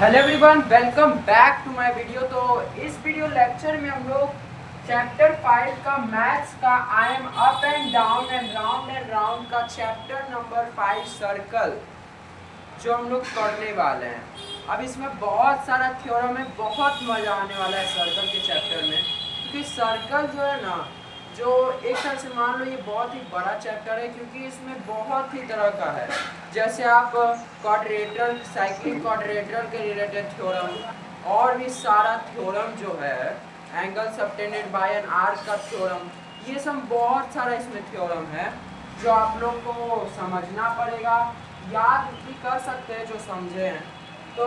Hello everyone, welcome back to my video. तो इस video lecture में हम लोग चैप्टर 5 का मैथ्स का I am up and down and round का चैप्टर नंबर 5 सर्कल जो हम लोग पढ़ने वाले हैं। अब इसमें बहुत सारा थ्योरम है, बहुत मज़ा आने वाला है सर्कल के चैप्टर में, क्योंकि सर्कल जो है ना, जो एक तरह से मान लो ये बहुत ही बड़ा चैप्टर है, क्योंकि इसमें बहुत ही तरह का है। जैसे आप क्वाड्रेटर, साइक्लिक क्वाड्रेटर के रिलेटेड थ्योरम और भी सारा थ्योरम जो है, angle subtended bye an arc का थ्योरम, ये सब बहुत सारा इसमें थ्योरम है जो आप लोग को समझना पड़ेगा। याद भी कर सकते हैं जो समझे हैं, तो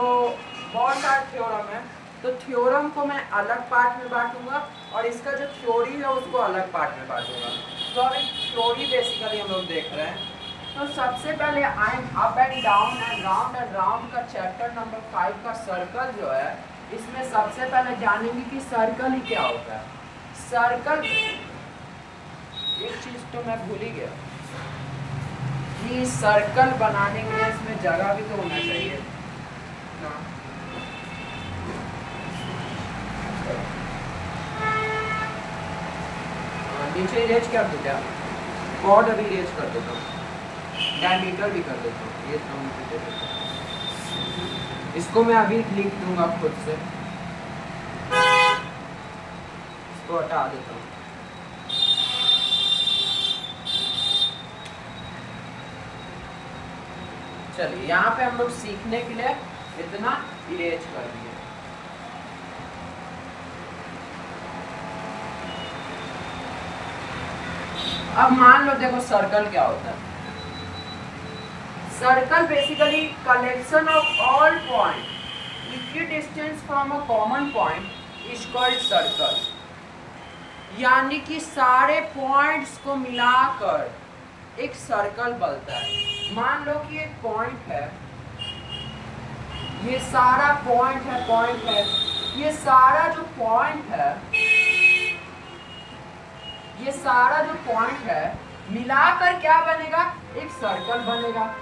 बहुत सारे थ्योरम है। तो थ्योरम को मैं अलग पार्ट में बांटूंगा और इसका जो थ्योरी है उसको अलग पार्ट में बांटूंगा। तो अभी थ्योरी बेसिकली हम लोग देख रहे हैं। तो सबसे पहले I am up and round का चैप्टर नंबर 5 का सर्कल जो है, इसमें सबसे पहले जानेंगे कि सर्कल ही क्या होता है। सर्कल, एक चीज तो मैं भूल ही गया कि सर्कल बनाने के लिए इसमें जगह भी तो होना चाहिए ना। नीचे इरेज कर दो क्या? कॉर्ड अभी इरेज कर देता हूँ, डायमीटर भी कर देता हूँ, ये दे देता हूँ। इसको मैं अभी लिख दूंगा खुद से, इसको हटा देता हूँ। चलिए, यहाँ पे हम लोग सीखने के लिए इतना इरेज कर दिए। अब मान लो, देखो सर्कल क्या होता है। Circle basically collection of all point equidistance from a common point is called circle. यानी कि सारे पॉइंट्स को मिलाकर एक सर्कल बनता है। मान लो कि एक पॉइंट है, ये सारा पॉइंट है, ये सारा जो पॉइंट है, ये सारा जो पॉइंट है मिलाकर क्या बनेगा? एक सर्कल बनेगा।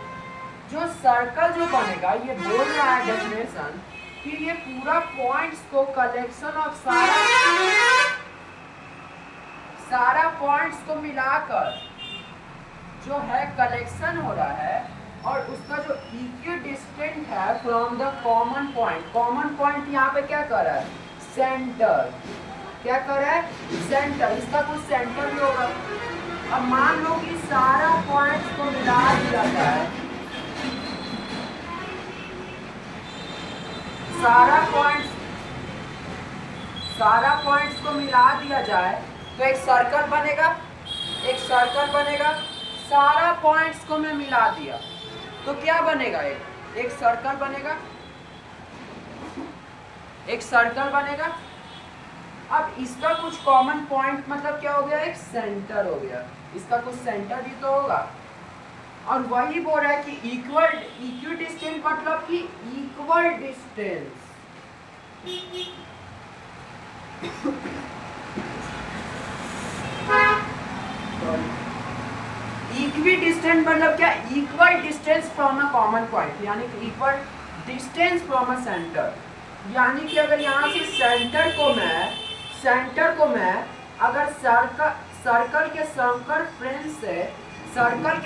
जो सर्कल जो बनेगा, ये बोल रहा है डेफिनेशन कि ये पूरा पॉइंट्स को कलेक्शन ऑफ सारा पॉइंट्स को मिलाकर जो है कलेक्शन हो रहा है, और उसका जो इक्विडिस्टेंट है फ्रॉम द कॉमन पॉइंट यहाँ पे क्या कर रहा है? सेंटर। क्या कर रहा है? सेंटर। इसका कुछ सेंटर भी होगा। अब मान लो कि सारा पॉइंट्स को मिला दिया जाए, सारा पॉइंट्स को मिला दिया जाए तो एक सर्कल बनेगा। सारा पॉइंट्स को मैं मिला दिया तो क्या बनेगा? एक सर्कल बनेगा। अब इसका कुछ कॉमन पॉइंट मतलब क्या हो गया? एक सेंटर हो गया। इसका कुछ सेंटर भी तो होगा। और वही बोल रहा है कि इक्विडिस्टेंस मतलब कि इक्वल डिस्टेंस। इक्विडिस्टेंस मतलब क्या? Equal distance from a common point, यानी कि equal distance from a centre. यानी कि अगर यहाँ से सेंटर को मैं अगर सर्कल के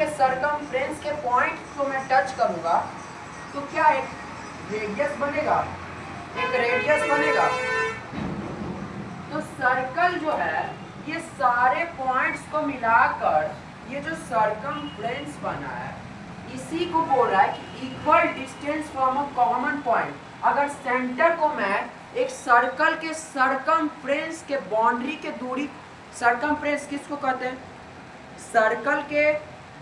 सरकमफ्रेंस के पॉइंट को मैं टच करूंगा तो क्या एक रेडियस बनेगा? तो सर्कल जो है, ये सारे पॉइंट्स को मिलाकर ये जो सरकमफ्रेंस बना है, इसी को बोल रहा है कि equal distance from a common point. अगर सेंटर को मैं एक सर्कल के सरकमफ्रेंस के बाउंड्री के दूरी, सरकमफ्रेंस किसको कहते हैं? सर्कल के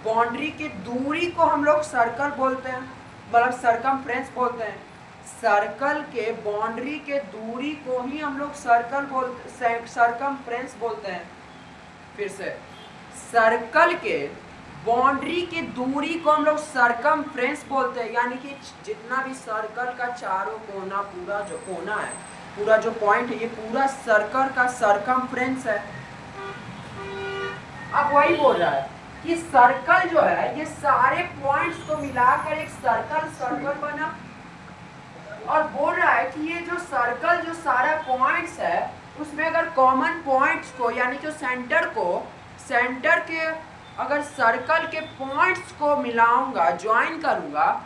बाउंड्री की दूरी को हम लोग सर्कल बोलते हैं, मतलब सरकमफ्रेंस बोलते हैं। सर्कल के बाउंड्री के दूरी को ही हम लोग सरकमफ्रेंस बोलते हैं। फिर से, सर्कल के बाउंड्री की दूरी को हम लोग सरकमफ्रेंस बोलते हैं। यानी कि जितना भी सर्कल का चारों कोना, पूरा जो कोना है, पूरा जो पॉइंट है, ये पूरा सर्कल का सरकमफ्रेंस है। अब वही बोल रहा है कि सर्कल जो है, ये सारे पॉइंट्स को मिलाकर एक सर्कल बना। और बोल रहा है कि ये जो सर्कल जो सारा पॉइंट्स है उसमें अगर कॉमन पॉइंट्स को यानी जो सेंटर के अगर सर्कल के पॉइंट्स को मिलाऊंगा ज्वाइन करूंगा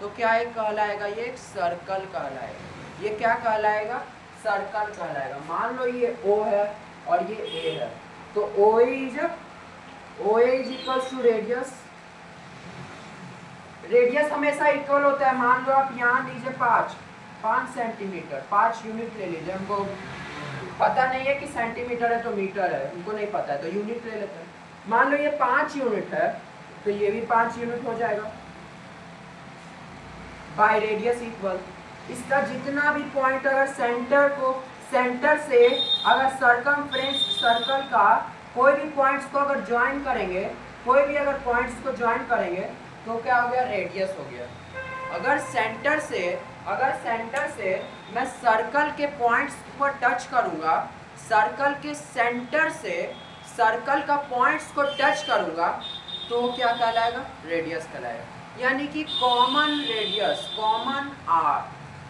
तो क्या एक कहलाएगा, ये एक सर्कल कहलाएगा। ये क्या कहलाएगा, सर्कल कहलाएगा। मान लो ये O है और ये A है, तो OA is equal to radius. Radius हमेशा इक्वल होता है। मान लो आप यहाँ लीजिए 5 सेंटीमीटर, 5 यूनिट ले लीजिए। हमको पता नहीं है कि सेंटीमीटर है तो मीटर है, उनको नहीं पता है तो यूनिट ले लेते हैं। मान लो ये 5 यूनिट है तो ये भी 5 यूनिट हो जाएगा बाय रेडियस इक्वल। इसका जितना भी पॉइंट अगर सेंटर से अगर सरकमफ्रेंस सर्कल का कोई भी पॉइंट्स को अगर ज्वाइन करेंगे, कोई भी अगर पॉइंट्स को ज्वाइन करेंगे तो क्या हो गया, रेडियस हो गया। अगर सेंटर से मैं सर्कल के पॉइंट्स को टच करूंगा, सर्कल के सेंटर से सर्कल का पॉइंट्स को टच करूंगा तो क्या कहलाएगा, रेडियस कहलाएगा। यानी कि common radius, common R,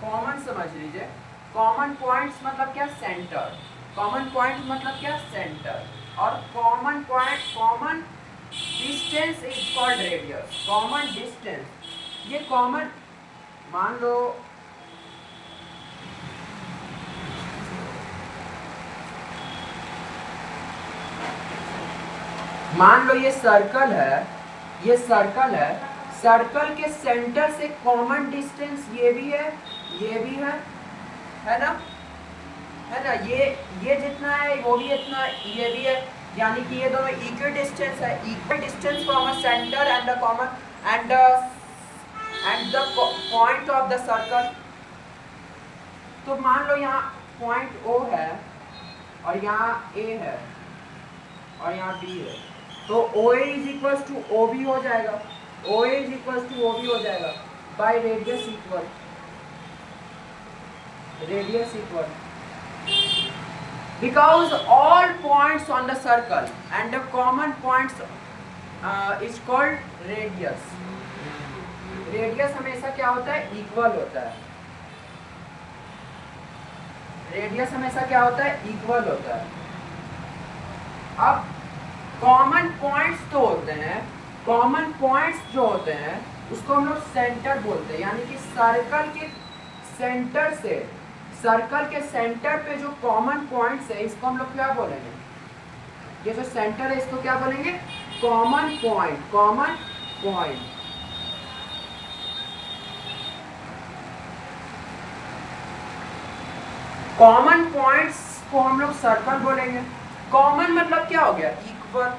common समझ लीजिए। कॉमन पॉइंट्स मतलब क्या, सेंटर। कॉमन पॉइंट मतलब क्या, सेंटर। और common point, common distance is called radius. Common distance, ये कॉमन मान लो ये सर्कल है, सर्कल के सेंटर से कॉमन डिस्टेंस ये भी है, ये भी है ना, ये जितना है वो भी इतना, ये भी है। यानी कि ये दोनों इक्वल डिस्टेंस है, equal distance from a centre and the common and the point of the circle. तो मान लो यहाँ पॉइंट O है और यहाँ A है और यहाँ B है, तो OA is equal to OB हो जाएगा। OA is equal to OB हो जाएगा by radius equal, because all points on the circle and the common points is called radius. Radius हमेशा क्या होता है, इक्वल होता है। रेडियस हमेशा क्या होता है, इक्वल होता है। अब कॉमन पॉइंट्स तो होते हैं, कॉमन पॉइंट्स जो होते हैं उसको हम लोग सेंटर बोलते हैं। यानी कि सर्कल के सेंटर से, सर्कल के सेंटर पे जो कॉमन पॉइंट्स है इसको हम लोग क्या बोलेंगे, ये जो सेंटर है इसको क्या बोलेंगे, common point. Common point, common points को हम लोग सर्कल बोलेंगे। कॉमन मतलब क्या हो गया, इक्वल।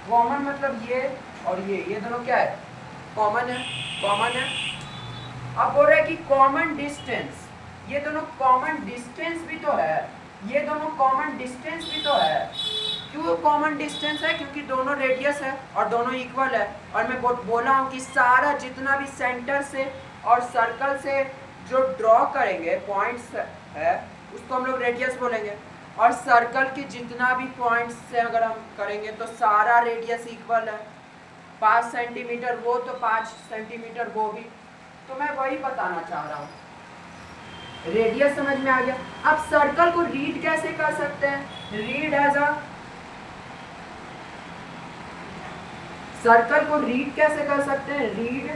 कॉमन मतलब ये और ये दोनों क्या है, कॉमन है, कॉमन है। अब बोल रहे हैं कि कॉमन डिस्टेंस, ये दोनों कॉमन डिस्टेंस भी तो है, ये दोनों कॉमन डिस्टेंस भी तो है। क्यों कॉमन डिस्टेंस है, क्योंकि दोनों रेडियस है और दोनों इक्वल है। और मैं बोला हूँ कि सारा जितना भी सेंटर से और सर्कल से जो ड्रॉ करेंगे पॉइंट्स है उसको हम लोग रेडियस बोलेंगे। और सर्कल के जितना भी पॉइंट्स से अगर हम करेंगे तो सारा रेडियस इक्वल है। 5 सेंटीमीटर वो तो 5 सेंटीमीटर वो भी। तो मैं वही बताना चाह रहा हूँ, रेडियस समझ में आ गया। अब सर्कल को रीड कैसे कर सकते हैं, रीड एज अ, सर्कल को रीड कैसे कर सकते हैं, रीड,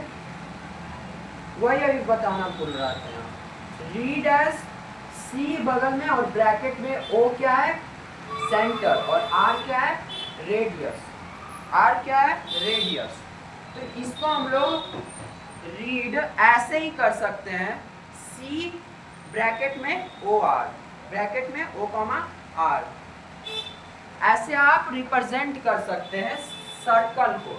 वही अभी बताना भूल रहा था। रीड एज C बगल में और ब्रैकेट में O क्या है, सेंटर, और R क्या है, रेडियस। R क्या है, रेडियस। तो इसको हम लोग रीड ऐसे ही कर सकते हैं, C ब्रैकेट में OR, ब्रैकेट में O, R। ऐसे आप रिप्रेजेंट कर सकते हैं सर्कल को।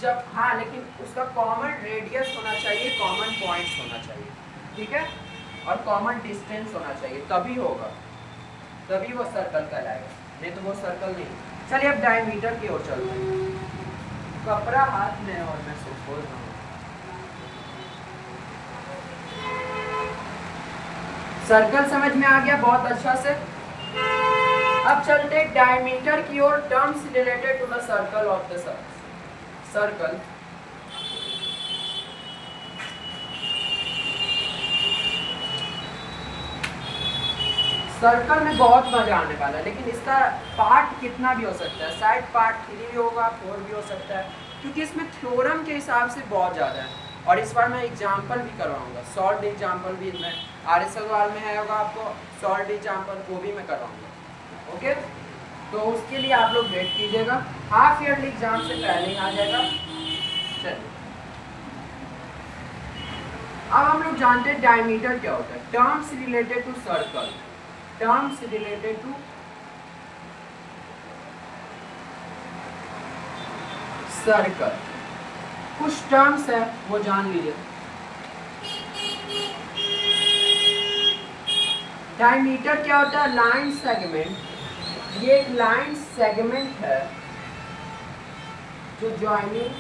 जब हाँ, लेकिन उसका कॉमन रेडियस होना चाहिए, कॉमन पॉइंट्स होना चाहिए, ठीक है, और कॉमन डिस्टेंस होना चाहिए, तभी होगा, तभी वो सर्कल कहलाएगा, नहीं तो वो सर्कल नहीं। चलिए अब डायमीटर की ओर चलते हैं। कपड़ा हाथ में और मैं सो खोल रहा हूँ। सर्कल समझ में आ गया बहुत अच्छा से। अब चलते हैं डायमीटर की ओर, terms related to the circle of the circle. Circle में बहुत मजा आने वाला है, लेकिन इसका पार्ट कितना भी हो सकता है, शायद पार्ट 3 भी होगा, 4 भी हो सकता है, क्योंकि इसमें थ्योरम के हिसाब से बहुत ज़्यादा है। और इस बार मैं एग्जाम्पल भी करवाऊंगा, सॉल्व एग्जाम्पल भी इसमें RS सवाल में है होगा, आपको सॉल्व एग्जाम्पल वो भी मैं करवाऊंगा। ओके, तो उसके लिए आप लोग वेट कीजिएगा, हाफ ईयरली एग्जाम से पहले ही आ जाएगा। चलिए अब हम लोग जानते हैं डायमीटर क्या होता है। Terms related to circle, terms related to circle, कुछ टर्म्स है वो जान लीजिए। डायमीटर क्या होता है? Line segment. ये एक लाइन सेगमेंट है जो joining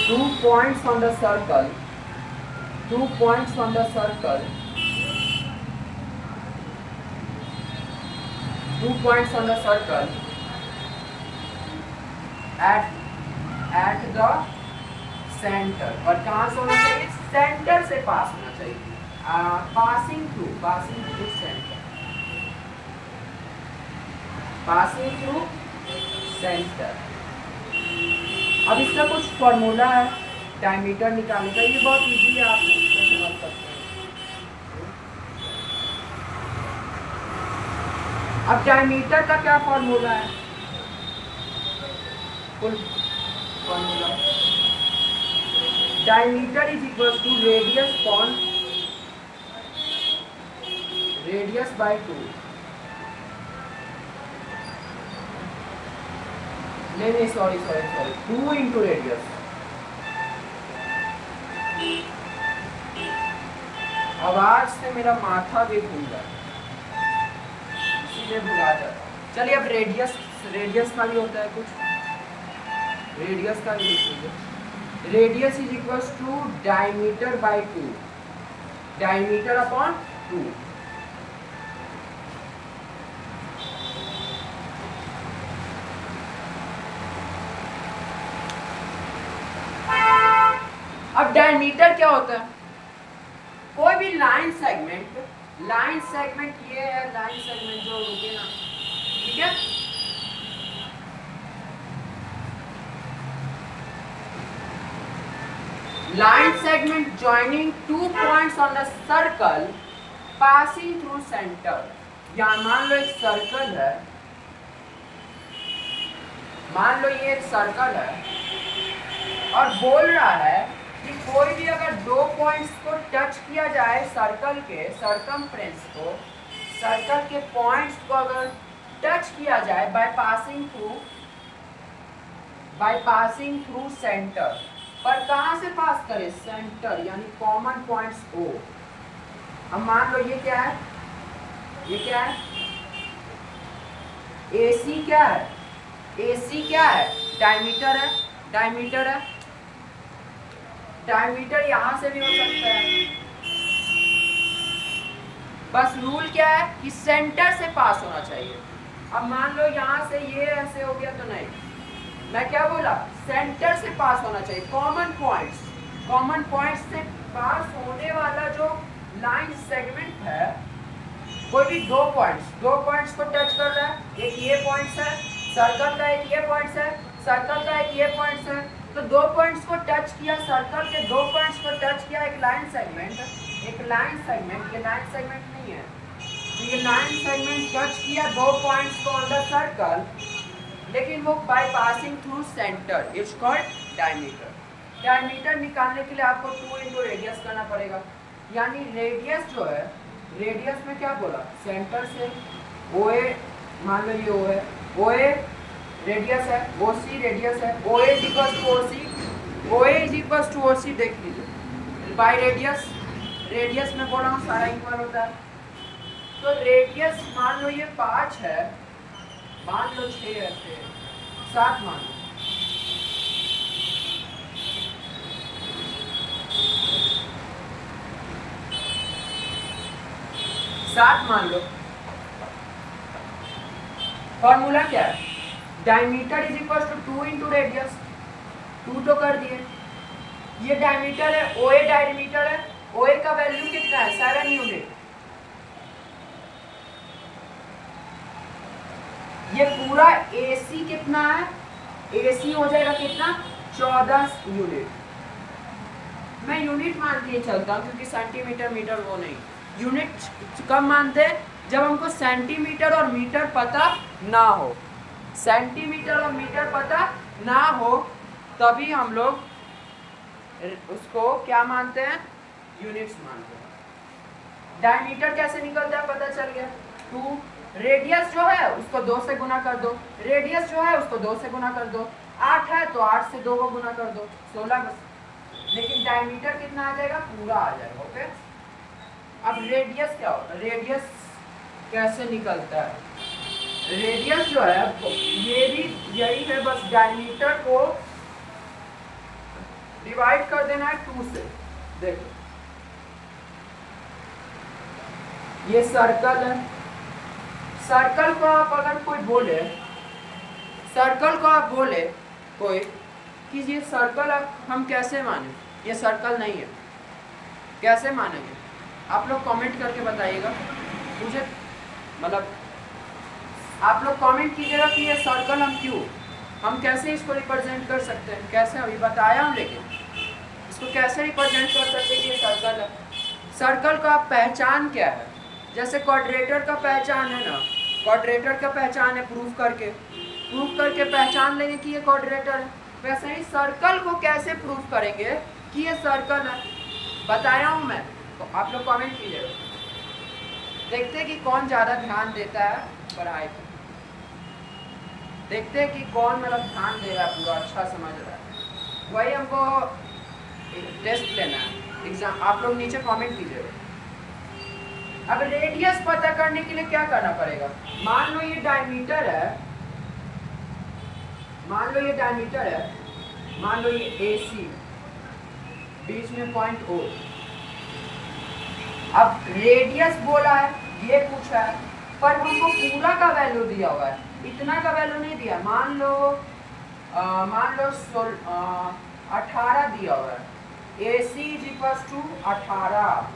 two points on the circle, two points on the circle, two points on the circle at the center। और कहाँ से होना चाहिए? सेंटर से पास होना चाहिए, passing through centre, passing through centre. अब इसका कुछ फॉर्मूला है डायमीटर निकालने का, ये बहुत इजी है, आप समझ सकते हैं। अब डायमीटर का क्या फॉर्मूला है? Full formula, diameter is equal to radius by 2। नहीं, सॉरी 2 इंटू रेडियस। आवाज से मेरा माथा भी घूम रहा है, इसीलिए भुला जाता। चलिए अब रेडियस का भी होता है कुछ, रेडियस का भी लिख लीजिए। Radius is equal to diameter by 2, diameter upon 2। अब डायमीटर क्या होता है? कोई भी लाइन सेगमेंट ये है, लाइन सेगमेंट जो रुके ना, ठीक है, line segment joining 2 points on the circle passing through center। यहाँ मान लो एक सर्कल है, मान लो ये एक सर्कल है और बोल रहा है कि कोई भी अगर 2 पॉइंट्स को टच किया जाए सर्कल के सर्कमफ्रेंस को, सर्कल के पॉइंट्स को अगर टच किया जाए बाय पासिंग थ्रू सेंटर, पर कहाँ से पास करे? सेंटर, यानी कॉमन पॉइंट्स O। अब मान लो ये क्या है? ये क्या है? AC क्या है? AC क्या है? डायमीटर है, डायमीटर है। डायमीटर यहां से भी हो सकता है, बस रूल क्या है कि सेंटर से पास होना चाहिए। अब मान लो यहां से ये ऐसे हो गया, तो नहीं, मैं क्या बोला? सेंटर से पास होना चाहिए। कॉमन पॉइंट्स से पास होने वाला जो लाइन सेगमेंट है, कोई भी 2 पॉइंट्स को टच कर रहा है। एक ये पॉइंट्स है सर्कल का, एक ये पॉइंट्स है सर्कल का, एक ये पॉइंट्स है, तो 2 पॉइंट्स को टच किया, सर्कल के 2 पॉइंट्स को टच किया एक लाइन सेगमेंट, ये लाइन सेगमेंट नहीं है, तो ये लाइन सेगमेंट टच किया 2 पॉइंट्स को ऑन द सर्कल, लेकिन वो by passing through centre, it's called diameter. Diameter निकालने के लिए आपको 2 इंटू रेडियस करना पड़ेगा, यानी रेडियस जो है, रेडियस में क्या बोला? सेंटर से OA, मान लो ये O है, OA रेडियस है, OC रेडियस है, OA is equal to OC, OA is equal to OC, देख लीजिए बाय रेडियस में बोला हूँ सारा इक्वल होता है। तो रेडियस मान लो ये 5 है, मान लो 6 है, 7 मान लो, फॉर्मूला क्या है? Diameter is equal to 2 into radius, 2 तो कर दिए। ये डायमीटर है, OA डायमीटर है, OA का वैल्यू कितना है 7 यूनिट। ये पूरा AC कितना है, AC हो जाएगा कितना 14 यूनिट। मैं यूनिट मान के चलता हूँ क्योंकि सेंटीमीटर मीटर वो नहीं। यूनिट कब मानते हैं, जब हमको सेंटीमीटर और मीटर पता ना हो। सेंटीमीटर और मीटर पता ना हो तभी हम लोग उसको क्या मानते हैं, यूनिट्स मानते हैं। डायमीटर कैसे निकलता है पता चल गया, 2। रेडियस जो है उसको 2 से गुना कर दो, रेडियस जो है उसको 2 से गुना कर दो। 8 है तो 8 से 2 को गुना कर दो, 16 बस। लेकिन डायमीटर कितना आ जाएगा, पूरा आ जाएगा। ओके, अब रेडियस क्या होता है, रेडियस कैसे निकलता है। रेडियस जो है ये भी यही है, बस डायमीटर को डिवाइड कर देना है 2 से। देखो ये सर्कल है, सर्कल को आप अगर कोई बोले, सर्कल को आप बोले कोई कि ये सर्कल हम कैसे माने, ये सर्कल नहीं है, कैसे मानेंगे आप लोग कमेंट करके बताइएगा मुझे। मतलब आप लोग कमेंट कीजिएगा कि ये सर्कल हम कैसे इसको रिप्रेजेंट कर सकते हैं, कैसे अभी बताया हम, लेकिन इसको कैसे रिप्रेजेंट कर सकते हैं कि ये सर्कल है। सर्कल का पहचान क्या है, जैसे क्वाड्रेटर का पहचान है ना, क्वाड्रेटर का पहचान है प्रूफ करके पहचान लेंगे कि ये क्वाड्रेटर है। वैसे ही सर्कल को कैसे प्रूफ करेंगे कि ये सर्कल है, बताया हूँ मैं, तो आप लोग कमेंट कीजिएगा। देखते हैं कि कौन ज़्यादा ध्यान देता है पढ़ाई पर, देखते हैं कि कौन मतलब ध्यान दे रहा है, पूरा अच्छा समझ रहा है। वही हमको टेस्ट लेना है, एग्जाम। आप लोग नीचे कमेंट कीजिएगा। अब रेडियस पता करने के लिए क्या करना पड़ेगा, मान लो ये डायमीटर है, मान लो ये डायमीटर है, मान लो ये AC, बीच में पॉइंट O। अब रेडियस बोला है, ये पूछा है, पर हमको पूरा का वैल्यू दिया हुआ है, इतना का वैल्यू नहीं दिया। मान लो 18 दिया हुआ है, AC = 18।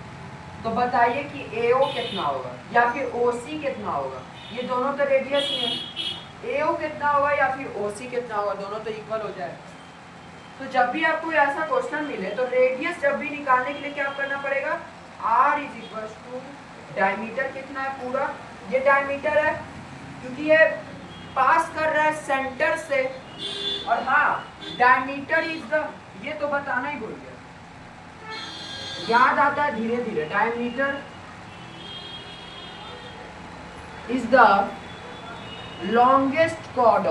तो बताइए कि AO कितना होगा या फिर OC कितना होगा। ये दोनों तो रेडियस ही है, AO कितना होगा या फिर OC कितना होगा, दोनों तो इक्वल हो जाए। तो जब भी आपको ऐसा क्वेश्चन मिले तो रेडियस जब भी निकालने के लिए क्या करना पड़ेगा, R = डायमीटर कितना है पूरा, ये डायमीटर है क्योंकि ये पास कर रहा है सेंटर से। और हाँ, डायमीटर इज द, ये तो बताना ही भूल गया, याद आता है धीरे धीरे। Diameter is the longest chord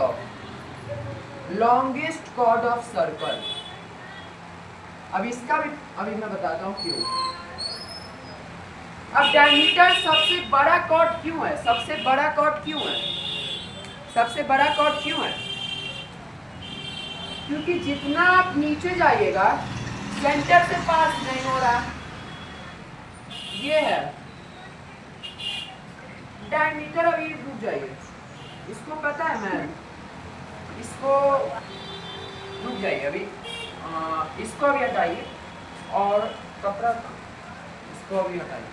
of circle. अब इसका भी अभी मैं बताता हूँ क्यों। अब डायमीटर सबसे बड़ा कॉर्ड क्यों है, सबसे बड़ा कॉर्ड क्यों है, सबसे बड़ा कॉर्ड क्यों है, क्योंकि जितना आप नीचे जाइएगा सेंटर से पास नहीं हो रहा। ये है डायमीटर। अभी रुक जाइए, इसको पता है मैं, इसको रुक जाइए अभी, इसको अभी हटाइए और कपड़ा इसको अभी हटाइए।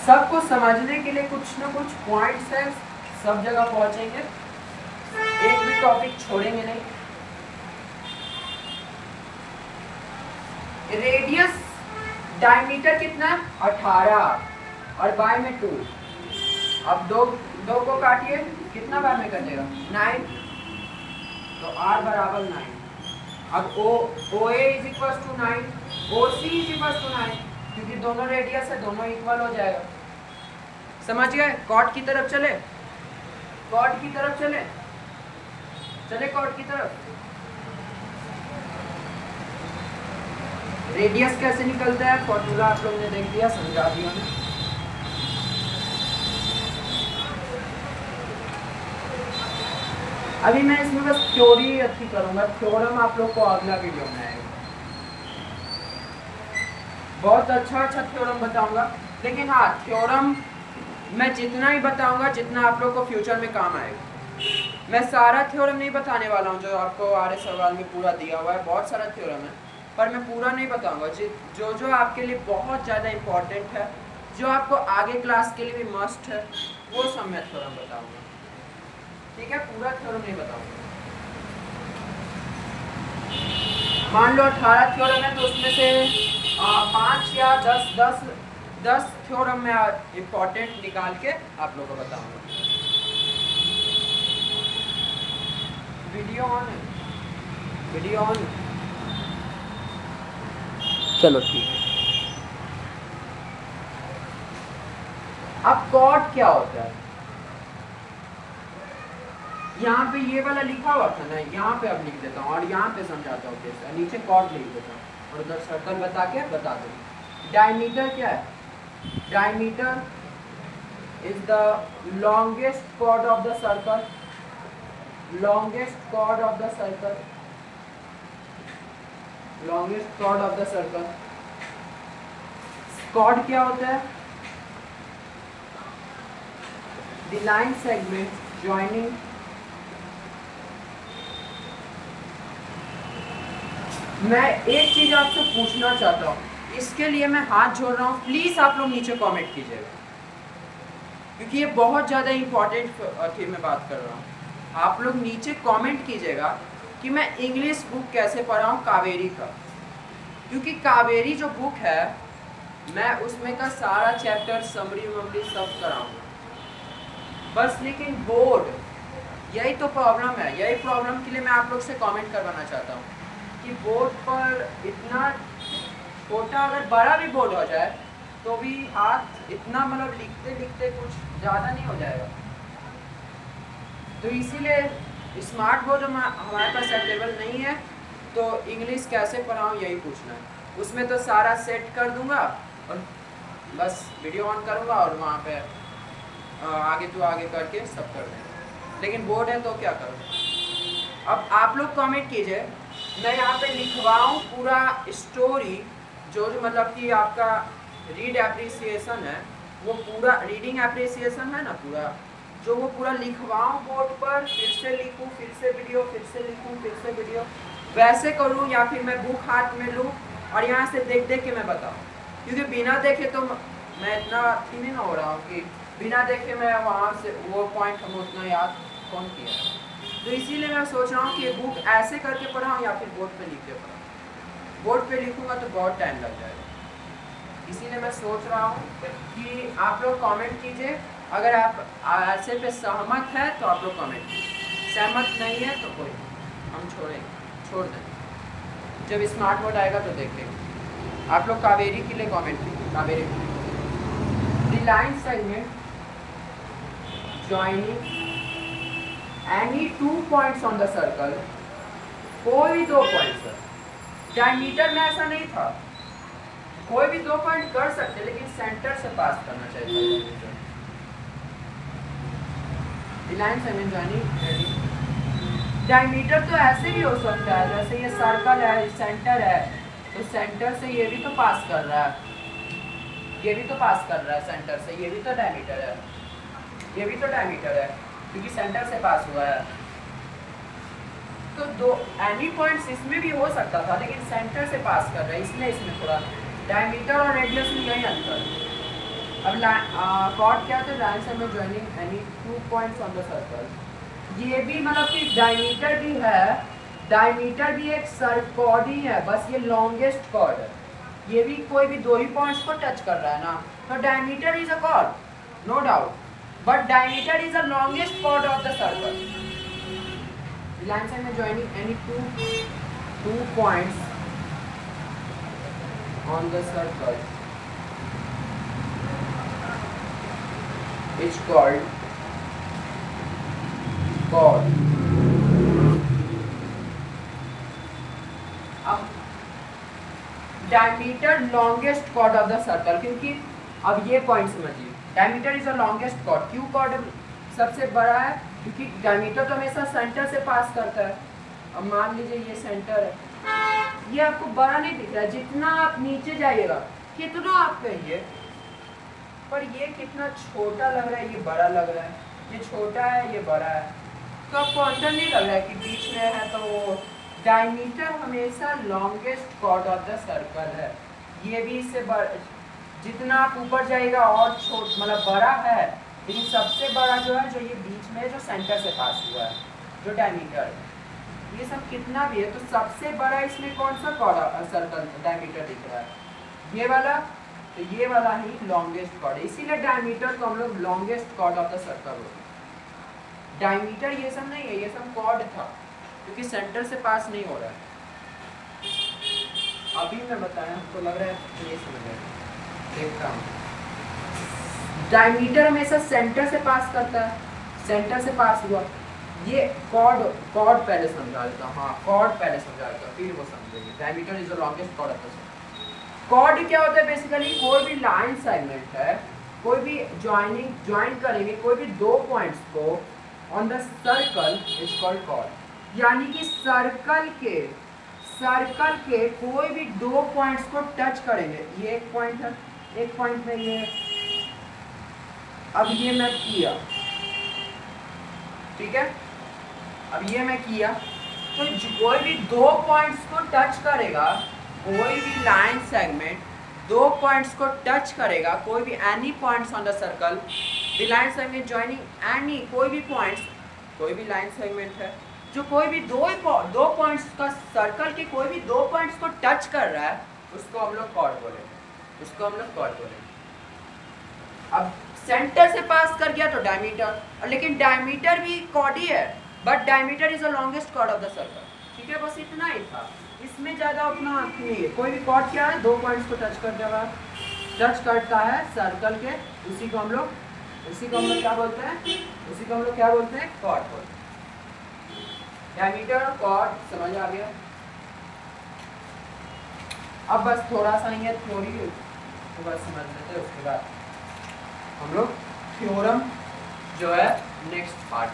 सबको समझने के लिए कुछ ना कुछ पॉइंट्स हैं, सब जगह पहुंचेंगे, एक भी टॉपिक छोड़ेंगे नहीं। रेडियस डायमीटर कितना 18 और बाय में 2। अब दो को काटिए, कितना बार में कटेगा 9, तो R = 9। अब OA = 9, OC = 9, क्योंकि दोनों रेडियस है, दोनों इक्वल हो जाएगा। समझ गए, कॉर्ड की तरफ चले, कॉर्ड की तरफ चले, चले कॉर्ड की तरफ। रेडियस कैसे निकलता है, फॉर्मूला आप लोगों ने देख दिया, समझा दिया मैं। अभी मैं इसमें बस थ्योरी अच्छी करूंगा, थ्योरम आप लोग को अगला वीडियो में आएगा। बहुत अच्छा थ्योरम बताऊंगा, लेकिन हाँ थ्योरम मैं जितना ही बताऊंगा जितना आप लोग को फ्यूचर में काम आएगा। मैं सारा थ्योरम नहीं बताने वाला हूँ जो आपको आर्य सवाल में पूरा दिया हुआ है, बहुत सारा थ्योरम है, पर मैं पूरा नहीं बताऊंगा। जो जो आपके लिए बहुत ज़्यादा इम्पोर्टेंट है, जो आपको आगे क्लास के लिए भी मस्ट है, वो सब मैं थ्योरम बताऊंगा। ठीक है, पूरा थ्योरम नहीं बताऊंगा। मान लो 18 थ्योरम है तो उसमें से 5 या 10 थ्योरम मैं इम्पोर्टेंट निकाल के आप लोगों को बताऊंगा। वीडियो ऑन है, वीडियो ऑन, चलो ठीक है। अब कॉर्ड क्या होता है, यहाँ पे ये वाला लिखा हुआ था ना, यहाँ पे अब लिख देता हूँ और यहाँ पे समझाता हूँ कैसे। नीचे कॉर्ड लिख देता हूँ और उधर सर्कल बता के बता दूँ। डायमीटर क्या है? Diameter is the longest chord of the circle, longest chord of the circle, longest chord of the circle. Chord क्या होता है? द लाइन सेगमेंट जॉइनिंग मैं एक चीज आपसे पूछना चाहता हूँ, इसके लिए मैं हाथ जोड़ रहा हूँ, प्लीज आप लोग नीचे कमेंट कीजिएगा, क्योंकि ये बहुत ज़्यादा इम्पोर्टेंट थी। मैं बात कर रहा हूँ, आप लोग नीचे कमेंट कीजिएगा कि मैं इंग्लिश बुक कैसे पढ़ाऊँ कावेरी का, क्योंकि कावेरी जो बुक है मैं उसमें का सारा चैप्टर समरी वमरी सब कराऊंगा बस। लेकिन बोर्ड, यही तो प्रॉब्लम है, यही प्रॉब्लम के लिए मैं आप लोग से कमेंट करवाना चाहता हूँ कि बोर्ड पर इतना छोटा, अगर बड़ा भी बोर्ड हो जाए तो भी हाथ इतना मतलब लिखते लिखते कुछ ज़्यादा नहीं हो जाएगा। तो इसीलिए स्मार्ट बोर्ड हमारे पास अवेलेबल नहीं है, तो इंग्लिश कैसे पढ़ाऊँ यही पूछना है। उसमें तो सारा सेट कर दूंगा और बस वीडियो ऑन करूँगा और वहाँ पे आगे तो आगे करके सब कर देंगे। लेकिन बोर्ड है तो क्या करूँ। अब आप लोग कमेंट कीजिए, मैं यहाँ पे लिखवाऊँ पूरा स्टोरी, जो मतलब कि आपका रीड एप्रिसिएशन है, वो पूरा रीडिंग एप्रिसिएशन है ना पूरा, जो वो पूरा लिखवाऊँ बोर्ड पर, फिर से लिखूँ, फिर से वीडियो, फिर से लिखूँ, फिर से वीडियो, वैसे करूँ, या फिर मैं बुक हाथ में लूँ और यहाँ से देख देख के मैं बताऊँ। क्योंकि बिना देखे तो मैं इतना अथी नहीं हो रहा हूँ कि बिना देखे मैं वहाँ से वो पॉइंट हम उतना याद कौन किया। तो इसीलिए मैं सोच रहा हूँ कि बुक ऐसे करके पढ़ाऊँ या फिर बोर्ड पे लिख के पढ़ाऊँ। बोर्ड पे लिखूँगा तो बहुत टाइम लग जाएगा, इसीलिए मैं सोच रहा हूँ कि आप लोग कमेंट कीजिए। अगर आप ऐसे पे सहमत है तो आप लोग कमेंट कीजिए, सहमत नहीं है तो कोई हम छोड़ देंगे। जब स्मार्ट बोर्ड आएगा तो देखेंगे। आप लोग कावेरी के लिए कमेंट कीजिए, कावेरी के लिए। The line segment joining any 2 points on the circle, कोई 2 पॉइंट्स है। डायमीटर में ऐसा नहीं था, कोई भी 2 पॉइंट कर सकते, लेकिन सेंटर से पास करना चाहिए। लाइन सेगमेंट जॉइनिंग डायमीटर तो ऐसे भी हो सकता है, जैसे ये सर्कल है, सेंटर है, तो सेंटर से ये भी तो पास कर रहा है, ये भी तो पास कर रहा है सेंटर से, ये भी तो डायमीटर है, ये भी तो डायमीटर है क्योंकि सेंटर से पास हुआ है। तो दो एनी पॉइंट्स इसमें भी हो सकता था, लेकिन सेंटर से पास कर रहा है, इसलिए इसमें थोड़ा डायमीटर और रेडियस में यही अंतर है। अब कॉर्ड क्या था? Line segment joining any 2 points on the circle. ये भी मतलब कि डायमीटर भी है, डायमीटर भी एक कॉर्ड ही है, बस ये लॉन्गेस्ट कॉर्ड है। ये भी कोई भी 2 ही पॉइंट्स को टच कर रहा है ना, तो diameter is a chord, no doubt, but diameter is the longest chord of the circle. Line segment joining any 2 points on the circle is called chord. अब diameter longest chord of the circle, क्योंकि अब ये point समझिए, diameter is the longest chord. क्यों chord सबसे बड़ा है? क्योंकि डायमीटर तो हमेशा सेंटर से पास करता है। अब मान लीजिए ये सेंटर है, ये आपको बड़ा नहीं दिख रहा है, जितना आप नीचे जाइएगा कितना आप कहिए पर ये कितना छोटा लग रहा है, ये बड़ा लग रहा है, ये छोटा है ये बड़ा है, तो आपको अंतर नहीं लग रहा है कि बीच में है। तो डायमीटर हमेशा longest chord of the circle है। ये भी इससे जितना आप ऊपर जाएगा और मतलब बड़ा है, लेकिन सबसे बड़ा जो है जो ये बीच में जो सेंटर से पास हुआ है, जो डायमीटर, ये सब कितना भी है तो सबसे बड़ा इसमें कौन सा कॉर्ड सर्कल डायमीटर दिख रहा है, ये वाला। तो ये वाला ही लॉन्गेस्ट कॉर्ड है, इसीलिए डायमीटर को हम लोग longest chord of the circle होते हैं। डायमीटर ये सब नहीं है, ये सब कॉर्ड था क्योंकि सेंटर से पास नहीं हो रहा है। अभी मैं बताया, हमको लग रहा है ये समझ गया, देखता हूँ। डायमीटर हमेशा सेंटर से पास करता है, सेंटर से पास हुआ। ये कॉर्ड पहले समझा देता हूँ, हाँ कॉर्ड पहले समझा देता हूँ, फिर वो समझेंगे। Diameter is the longest chord of the circle. Chord क्या होता है बेसिकली, कोई भी लाइन सेगमेंट है, कोई भी ज्वाइन करेंगे कोई भी दो पॉइंट्स को on the circle is called chord. यानी कि सर्कल के कोई भी दो पॉइंट्स को टच करेंगे, ये एक पॉइंट है, एक पॉइंट में ये, अब ये मैं किया, ठीक है, अब ये मैं किया, तो कोई भी दो पॉइंट्स को टच करेगा, कोई भी लाइन सेगमेंट दो पॉइंट्स को टच करेगा, कोई भी any points on the circle, the line segment joining any, कोई भी पॉइंट्स, कोई भी लाइन सेगमेंट है जो कोई भी दो पॉइंट्स का सर्कल के कोई भी दो पॉइंट्स को टच कर रहा है, उसको हम लोग कॉर्ड बोलेंगे, उसको हम लोग कॉर्ड बोलेंगे। अब सेंटर से पास कर गया तो डायमीटर, लेकिन डायमीटर भी कॉर्ड ही है, but diameter is the longest chord of the circle. ठीक है, बस इतना ही था, इसमें ज़्यादा उतना नहीं है। कोई भी कॉर्ड क्या है, दो पॉइंट्स को टच करता है सर्कल के, उसी को हम लोग क्या बोलते हैं, उसी को हम लोग क्या बोलते हैं, कॉर्ड बोलते हैं। डायमीटर और कॉर्ड समझ आ गया। अब बस थोड़ा सा ये थ्योरी तो बस समझ लेते हैं, उसके बाद हम लोग थ्योरम जो है नेक्स्ट पार्ट।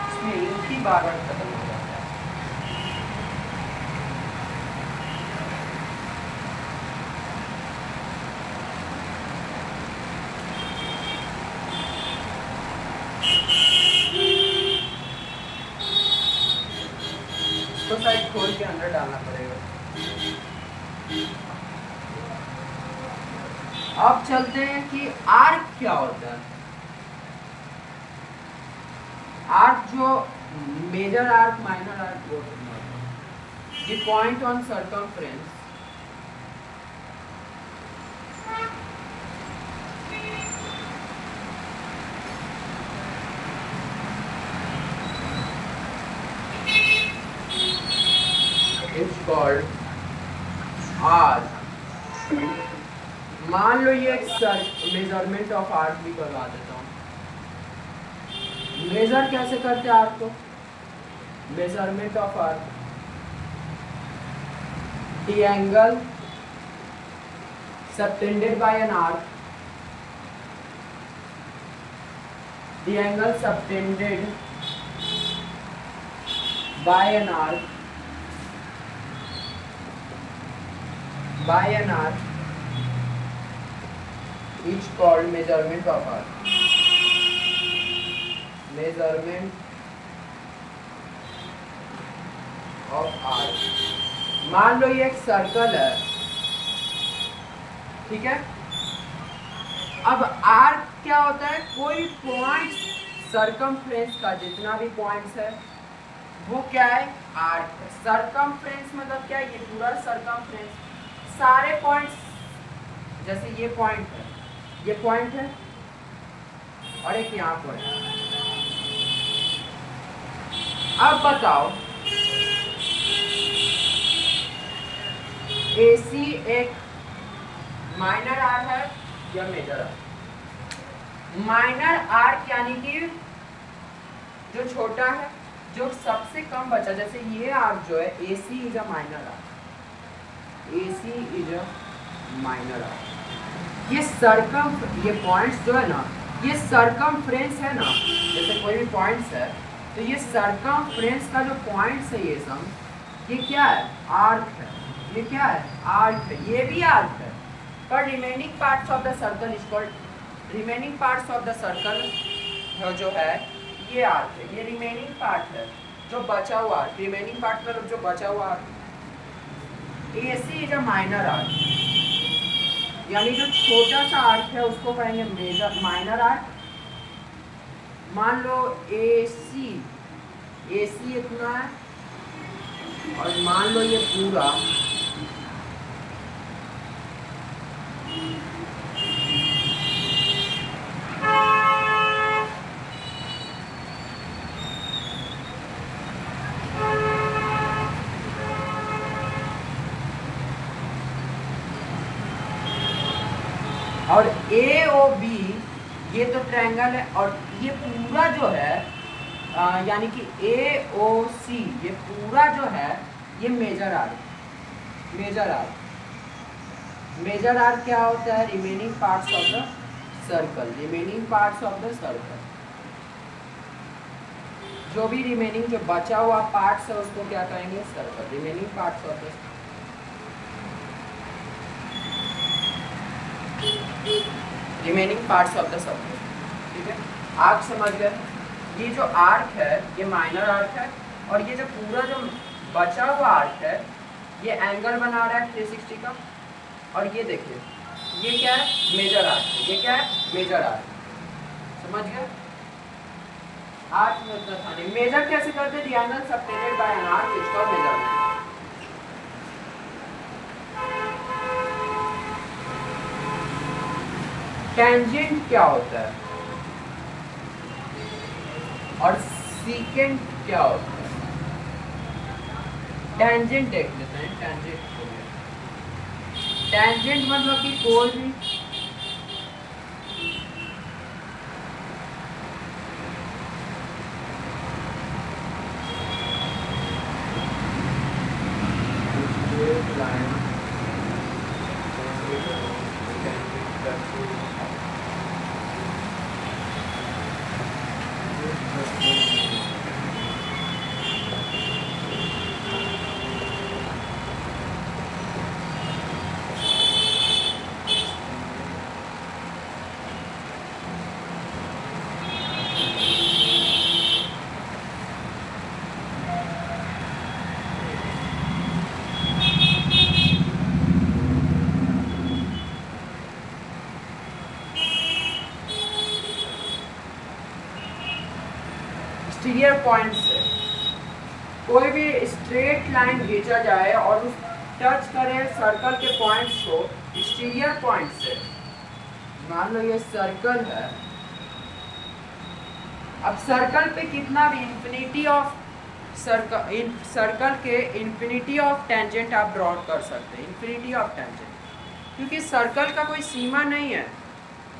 इसमें एक ही बार खत्म हो जाता है। तो साइड खोल के अंदर डालना पड़ेगा। अब चलते हैं कि आर्क क्या होता है। आर्क जो मेजर आर्क, माइनर आर्क, वो the point on circumference is called arc. मान लो ये एक मेजरमेंट ऑफ आर्क भी करवा देता हूँ। मेजर कैसे करते हैं आर्क को, measurement of arc, the angle subtended bye an arc, the angle subtended bye an arc is called measurement of arc। measurement of arc। मान लो ये एक सर्कल है, ठीक है। अब आर्क क्या होता है, कोई पॉइंट्स सर्कमफ्रेंस का जितना भी पॉइंट्स है वो क्या है, आर्क है। सर्कमफ्रेंस मतलब क्या है, ये पूरा सर्कमफ्रेंस, सारे पॉइंट्स, जैसे ये पॉइंट है, ये पॉइंट है और एक यहाँ पॉइंट है। अब बताओ AC एक माइनर आर्क है या मेजर आर्क। माइनर आर्क यानी कि जो छोटा है, जो सबसे कम बचा, जैसे ये आर्क जो है AC is a minor arc, AC is a minor arc. ये पॉइंट्स जो है ना, ये सर्कमफ्रेंस है ना, जैसे कोई भी पॉइंट्स है, तो ये सरकमफ्रेंस का जो पॉइंट्स है ये सम, ये क्या है? आर्क है। ये क्या है? आर्क है। ये भी आर्क है, पर remaining parts of the circle is called, remaining parts of the circle जो है ये आर्क है। ये रिमेनिंग पार्ट है जो बचा हुआ, रिमेनिंग पार्ट मतलब जो बचा हुआ arc. AC is a minor arc, यानी जो छोटा सा आर्क है उसको कहेंगे मेजर माइनर आर्क। मान लो AC इतना है और मान लो ये पूरा और AOB ये तो ट्रायंगल है, और ये पूरा जो है यानी कि AOC ये पूरा जो है ये मेजर आर्क। मेजर आर्क क्या होता है? Remaining parts of the circle. Remaining parts of the circle, जो भी रिमेनिंग जो बचा हुआ पार्ट्स है उसको क्या कहेंगे? Circle. Remaining parts of the, remaining parts of the circle. ठीक है, आर्क समझ गए? ये जो आर्क है ये माइनर आर्क है, और ये जो पूरा जो बचा हुआ आर्क है ये एंगल बना रहा है 360 का। और ये देखिए ये क्या है? मेजर आर्क है। ये क्या है? Major arc. समझ गए? आर्क में उतना था नहीं। मेजर कैसे करते? The angle subtended bye an arc is called measurement. Tangent क्या होता है और सीकेंट क्या होता है? टेंजेंट देख लेते हैं। टेंजेंट हो गया, टेंजेंट मतलब कि कोई भी लाइन एक्सटीरियर पॉइंट से कोई भी स्ट्रेट लाइन खींचा जाए और उस टच करे सर्कल के पॉइंट्स को एक्सटीरियर पॉइंट से। मान लो ये सर्कल है, अब सर्कल पे कितना भी इंफिनिटी ऑफ सर्कल के इंफिनिटी ऑफ टेंजेंट आप ड्रॉ कर सकते हैं। इंफिनिटी ऑफ टेंजेंट, क्योंकि सर्कल का कोई सीमा नहीं है।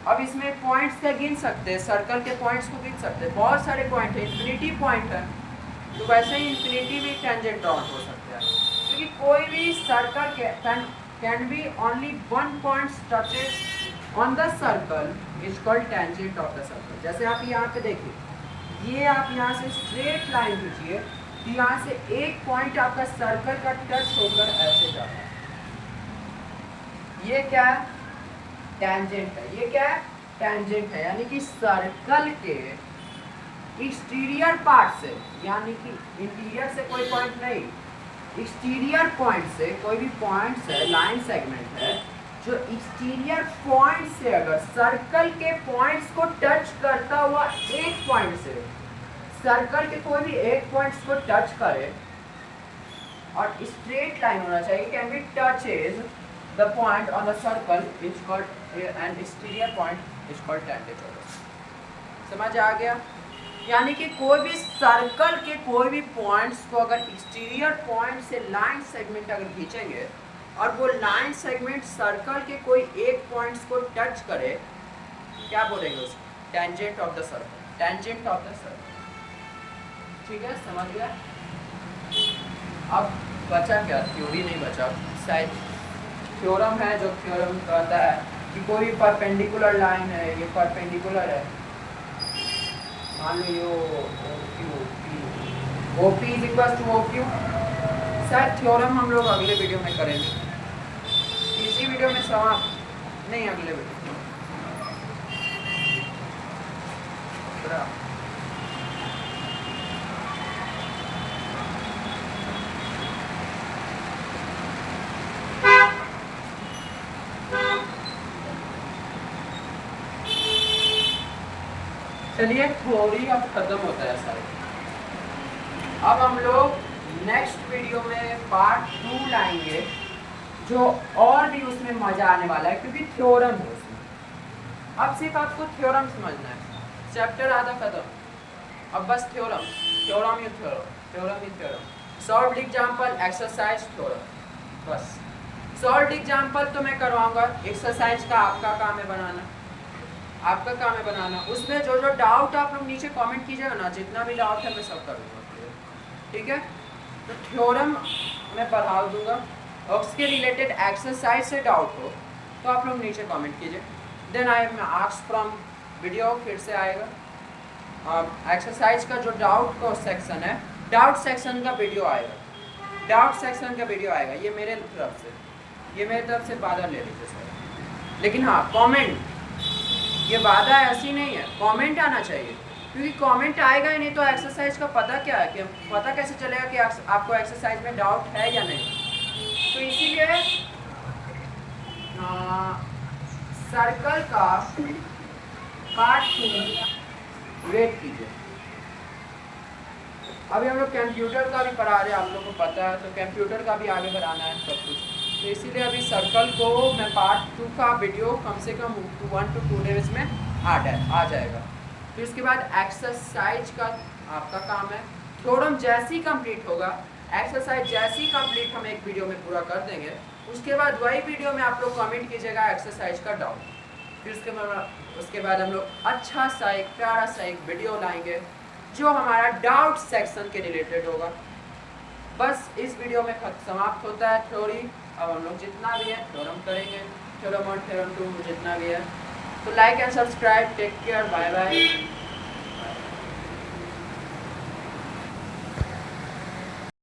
अब इसमें पॉइंट्स क्या गिन सकते हैं? सर्कल के पॉइंट्स को गिन सकते हैं। बहुत सारे पॉइंट है, इंफिनिटी पॉइंट है, तो वैसे ही इंफिनिटी भी टेंजेंट ड्रॉ हो सकता है। क्योंकि कोई भी circle can be only one point touches on the circle is called tangent of the circle. जैसे आप यहाँ पे देखिए, ये आप यहाँ से स्ट्रेट लाइन खींचिए तो यहाँ से एक पॉइंट आपका सर्कल का टच होकर ऐसे जाता है। ये क्या है? टेंजेंट है। ये क्या है? टेंजेंट है, यानी कि सर्कल के एक्सटीरियर पार्ट से, यानी कि इंटीरियर से कोई पॉइंट नहीं, एक्सटीरियर पॉइंट से कोई भी पॉइंट है, लाइन सेगमेंट है जो एक्सटीरियर पॉइंट से अगर सर्कल के पॉइंट्स को टच करता हुआ एक पॉइंट से, सर्कल के कोई भी एक पॉइंट्स को टच करे और स्ट्रेट लाइन होना चाहिए, can be touches the point on the circle is called an exterior point is called tangent. समझ आ गया? यानी कि कोई भी सर्कल के कोई भी पॉइंट्स को अगर एक्सटीरियर पॉइंट से लाइन सेगमेंट अगर खींचेंगे और वो लाइन सेगमेंट सर्कल के कोई एक पॉइंट्स को टच करे, क्या बोलेंगे उसको? Tangent of the circle. Tangent of the circle. ठीक है, समझ गया? अब बचा क्या? थ्योरी नहीं बचा, शायद थ्योरम है जो थ्योरम कहता है कि कोई परपेंडिकुलर लाइन है, ये परपेंडिकुलर है, मान लो ये OP is equal to OQ। Sir theorem हम लोग अगले वीडियो में करेंगे, इसी वीडियो में समाप्त नहीं, अगले वीडियो। चलिए थ्योरी अब खत्म होता है सारे। अब हम लोग नेक्स्ट वीडियो में पार्ट 2 लाएंगे, जो और भी उसमें मजा आने वाला है क्योंकि थ्योरम है उसमें। अब सिर्फ आपको थ्योरम समझना है, चैप्टर आधा खत्म, अब बस थ्योरम थ्योरम ही थ्योरम थ्योरम ही theorem. Solved example, exercise, theorem, बस। सॉल्व्ड एग्जांपल तो मैं करवाऊंगा, एक्सरसाइज का आपका काम है बनाना, आपका काम है बनाना। उसमें जो जो डाउट आप लोग नीचे कमेंट कीजिएगा ना, जितना भी डाउट है मैं सब कर दूंगा, ठीक है। तो थ्योरम मैं पढ़ा दूंगा, और उसके रिलेटेड एक्सरसाइज से डाउट हो तो आप लोग नीचे कमेंट कीजिए। Then I am ask from video, फिर से आएगा एक्सरसाइज का जो डाउट का सेक्शन है, डाउट सेक्शन का वीडियो आएगा, डाउट सेक्शन का वीडियो आएगा। ये मेरे तरफ से वादा ले लीजिए सर। लेकिन हाँ कमेंट, ये वादा ऐसी नहीं है, कमेंट आना चाहिए, क्योंकि कमेंट आएगा ही नहीं तो एक्सरसाइज का पता क्या है, कि पता कैसे चलेगा कि आपको एक्सरसाइज में डाउट है या नहीं। तो इसीलिए सर्कल का पार्ट 2 वेट कीजिए। अभी हम लोग कंप्यूटर का भी पढ़ा रहे हैं, आप लोगों को पता है, तो कंप्यूटर का भी आगे बढ़ाना है सब कुछ। तो इसीलिए अभी सर्कल को मैं पार्ट 2 का वीडियो कम से कम 1 to 2 डेज में आ जाएगा। फिर उसके बाद एक्सरसाइज का आपका काम है, थ्योरम जैसे ही कंप्लीट होगा, एक्सरसाइज जैसे ही कंप्लीट हम एक वीडियो में पूरा कर देंगे, उसके बाद वही वीडियो में आप लोग कमेंट कीजिएगा एक्सरसाइज का डाउट। फिर उसके बाद हम लोग अच्छा सा एक प्यारा सा एक वीडियो लाएंगे जो हमारा डाउट सेक्शन के रिलेटेड होगा। बस इस वीडियो में समाप्त होता है थ्योरी। अब हम लोग जितना भी है थ्योरम करेंगे, थ्योरम 1 थ्योरम 2 जितना भी है। तो like and subscribe, take care, bye bye.